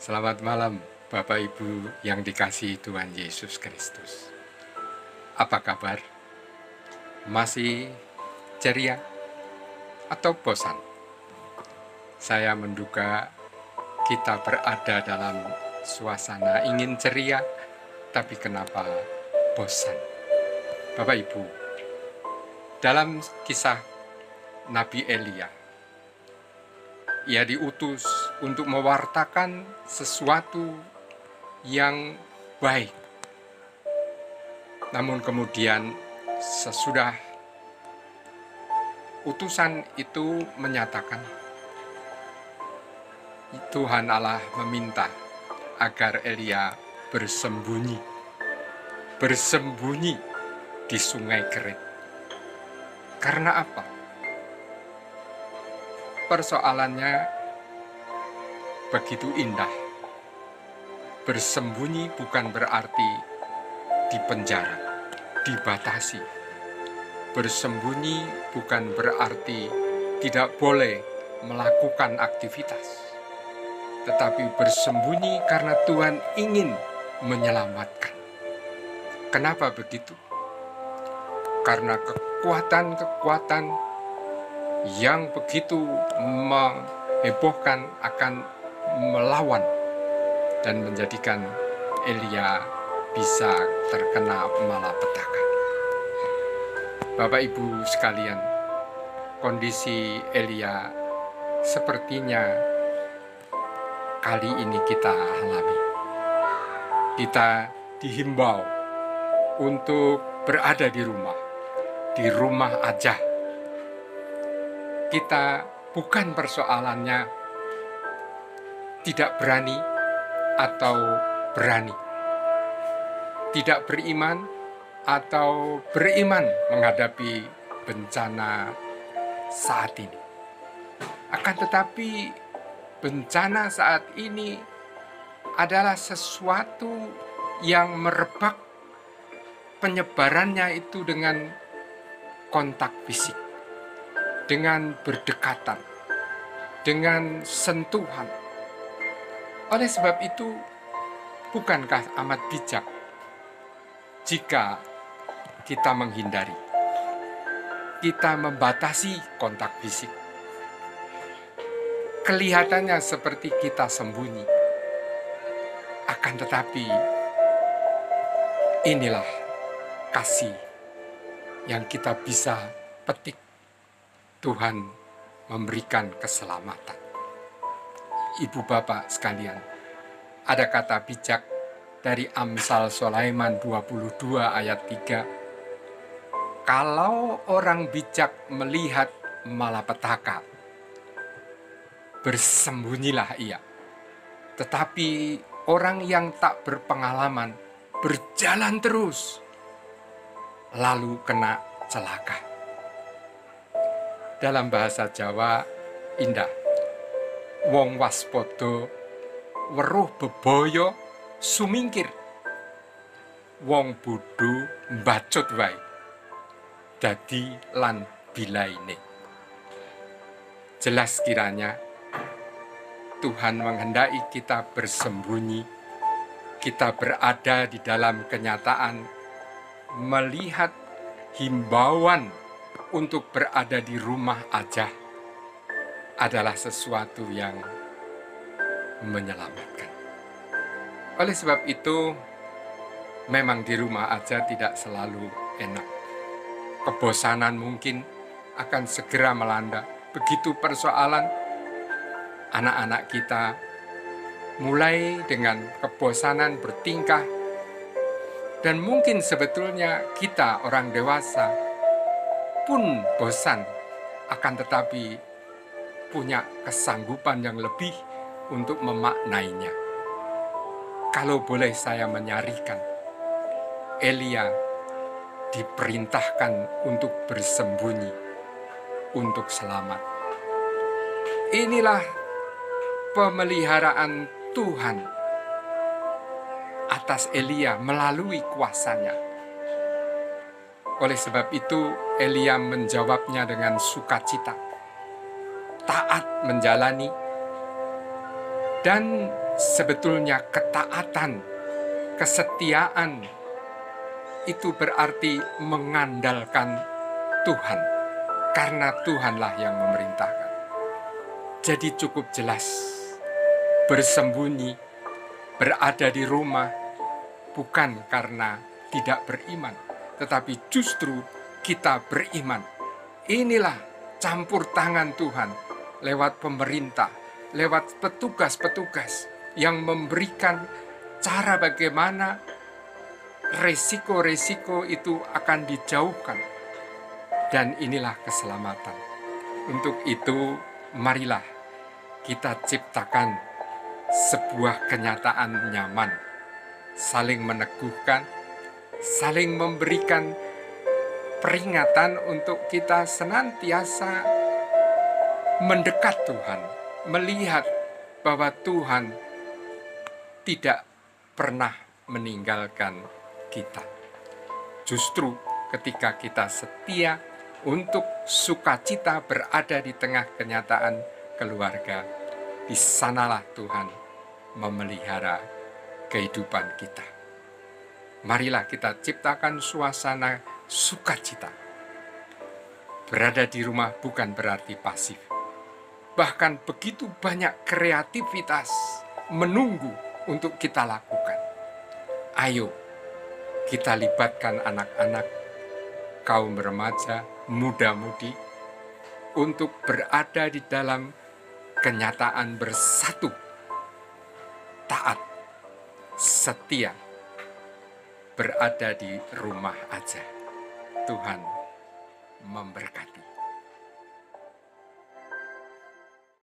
Selamat malam, Bapak Ibu yang dikasihi Tuhan Yesus Kristus. Apa kabar? Masih ceria atau bosan? Saya menduga kita berada dalam suasana ingin ceria, tapi kenapa bosan? Bapak Ibu, dalam kisah Nabi Elia, ia diutus untuk mewartakan sesuatu yang baik. Namun kemudian sesudah utusan itu menyatakan, Tuhan Allah meminta agar Elia bersembunyi di sungai Kerit. Karena apa? Persoalannya begitu indah. Bersembunyi bukan berarti di penjara, dibatasi. Bersembunyi bukan berarti tidak boleh melakukan aktivitas. Tetapi bersembunyi karena Tuhan ingin menyelamatkan. Kenapa begitu? Karena kekuatan-kekuatan yang begitu menghebohkan akan melawan dan menjadikan Elia bisa terkena malapetaka. Bapak Ibu sekalian, kondisi Elia sepertinya kali ini kita alami. Kita dihimbau untuk berada di rumah aja. Kita bukan persoalannya tidak berani atau berani, tidak beriman atau beriman menghadapi bencana saat ini. Akan tetapi bencana saat ini adalah sesuatu yang merebak, penyebarannya itu dengan kontak fisik, dengan berdekatan, dengan sentuhan. Oleh sebab itu, bukankah amat bijak jika kita menghindari, kita membatasi kontak fisik? Kelihatannya seperti kita sembunyi, akan tetapi inilah kasih yang kita bisa petik. Tuhan memberikan keselamatan. Ibu bapak sekalian, ada kata bijak dari Amsal Sulaiman 22 ayat 3. Kalau orang bijak melihat malapetaka, bersembunyilah ia. Tetapi orang yang tak berpengalaman berjalan terus, lalu kena celaka. Dalam bahasa Jawa indah, wong waspada weruh bebaya sumingkir, wong bodho mbacut wae dadi lan bilaine. Jelas kiranya Tuhan menghendaki kita bersembunyi, kita berada di dalam kenyataan, melihat himbauan untuk berada di rumah aja adalah sesuatu yang menyelamatkan. Oleh sebab itu, memang di rumah aja tidak selalu enak. Kebosanan mungkin akan segera melanda. Begitu persoalan, anak-anak kita mulai dengan kebosanan bertingkah, dan mungkin sebetulnya kita orang dewasa pun bosan, akan tetapi punya kesanggupan yang lebih untuk memaknainya. Kalau boleh saya menyarikan, Elia diperintahkan untuk bersembunyi, untuk selamat. Inilah pemeliharaan Tuhan atas Elia melalui kuasanya. Oleh sebab itu, Elia menjawabnya dengan sukacita, taat menjalani, dan Sebetulnya ketaatan, kesetiaan itu berarti mengandalkan Tuhan, karena Tuhanlah yang memerintahkan. Jadi cukup jelas, bersembunyi, berada di rumah, bukan karena tidak beriman, tetapi justru kita beriman. Inilah campur tangan Tuhan lewat pemerintah, lewat petugas-petugas yang memberikan cara bagaimana resiko-resiko itu akan dijauhkan. Dan inilah keselamatan. Untuk itu, marilah kita ciptakan sebuah kenyataan nyaman, saling meneguhkan, saling memberikan peringatan untuk kita senantiasa mendekat Tuhan, melihat bahwa Tuhan tidak pernah meninggalkan kita. Justru ketika kita setia untuk sukacita berada di tengah kenyataan keluarga, di sanalah Tuhan memelihara kehidupan kita. Marilah kita ciptakan suasana sukacita. Berada di rumah bukan berarti pasif. Bahkan begitu banyak kreativitas menunggu untuk kita lakukan. Ayo, kita libatkan anak-anak, kaum remaja, muda-mudi untuk berada di dalam kenyataan bersatu, taat, setia, berada di rumah aja. Tuhan memberkati.